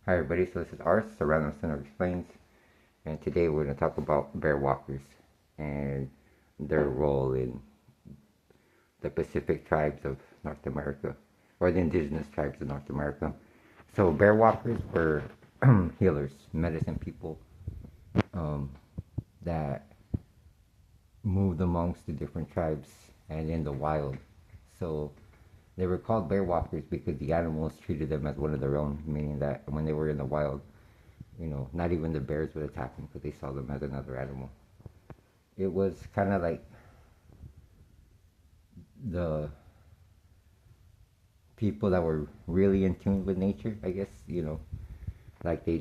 Hi everybody, so this is A.R.S.E, a Random Center Explains, and today we're going to talk about bear walkers and their role in the Pacific tribes of North America, or the indigenous tribes of North America. So bear walkers were healers, medicine people um, that moved amongst the different tribes and in the wild. So they were called bear walkers because the animals treated them as one of their own, meaning that when they were in the wild, not even the bears would attack them because they saw them as another animal. It was kind of like the people that were really in tune with nature, I guess, like they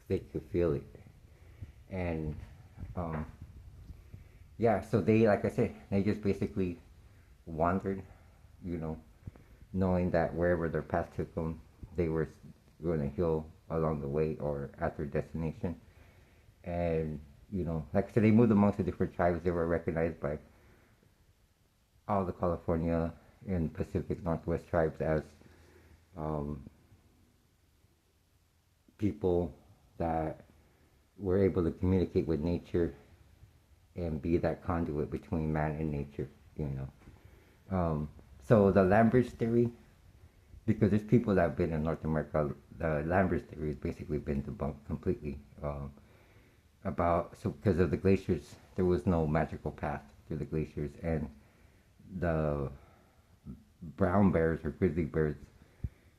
could feel it. And um, yeah, so they, like I said, they just basically wandered, you know, knowing that wherever their path took them, they were going to heal along the way or at their destination. And, like I said, they moved amongst the different tribes. They were recognized by all the California and Pacific Northwest tribes as um, people that were able to communicate with nature and be that conduit between man and nature, you so the Lambert's theory, because there's people that have been in North America, the Lambert's theory has basically been debunked completely. Because of the glaciers, there was no magical path through the glaciers, and the brown bears or grizzly bears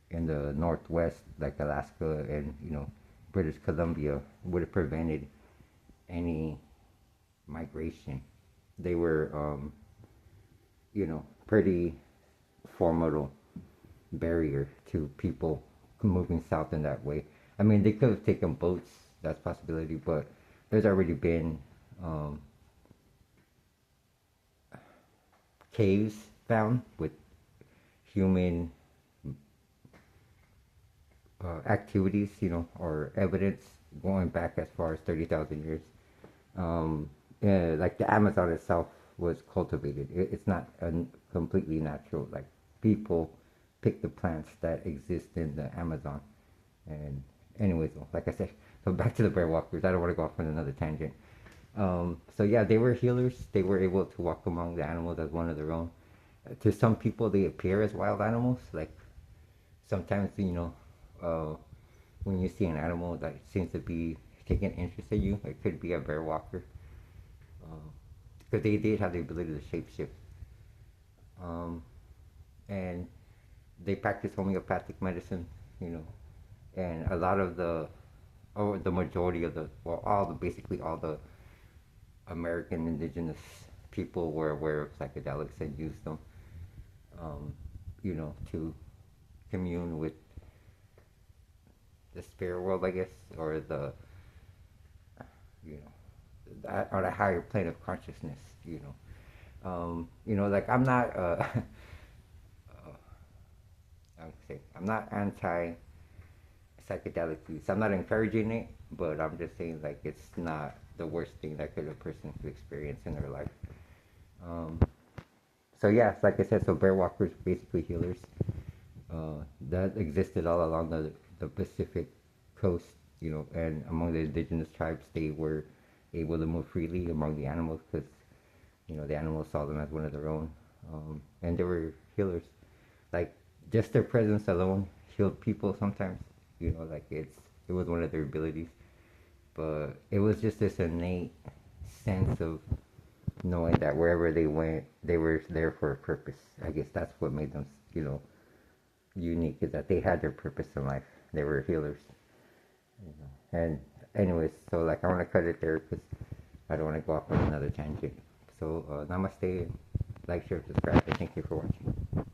in the northwest, like Alaska and British Columbia, would have prevented any migration. They were, pretty formidable barrier to people moving south in that way. I mean, they could have taken boats, that's a possibility, but there's already been um, caves found with human activities, or evidence going back as far as 30,000 years. Like the Amazon itself was cultivated. It's not completely natural. Like people pick the plants that exist in the Amazon. And anyways, like I said, so back to the bear walkers. I don't want to go off on another tangent. So yeah, they were healers. They were able to walk among the animals as one of their own. To some people, they appear as wild animals. Like sometimes, uh, when you see an animal that seems to be taking interest in you, it could be a bear walker. Because they did have the ability to shapeshift. Um, and they practice homeopathic medicine, you know, and a lot of or the majority of basically all the American indigenous people were aware of psychedelics and used them, um, to commune with the spirit world, I guess, or you on a higher plane of consciousness, like I'm not, I'm not anti psychedelic use. I'm not encouraging it, but I'm just saying like it's not the worst thing that a person could experience in their life. Um, so yeah, like I said, so bear walkers basically healers that existed all along the Pacific coast, and among the indigenous tribes, they were able to move freely among the animals because the animals saw them as one of their own, and they were healers. Like just their presence alone healed people sometimes. Like it was one of their abilities, but it was just this innate sense of knowing that wherever they went, they were there for a purpose. I guess that's what made them, unique, is that they had their purpose in life. They were healers. And anyways, so like I want to cut it there because I don't want to go off on another tangent. So namaste, like, share, subscribe, and thank you for watching.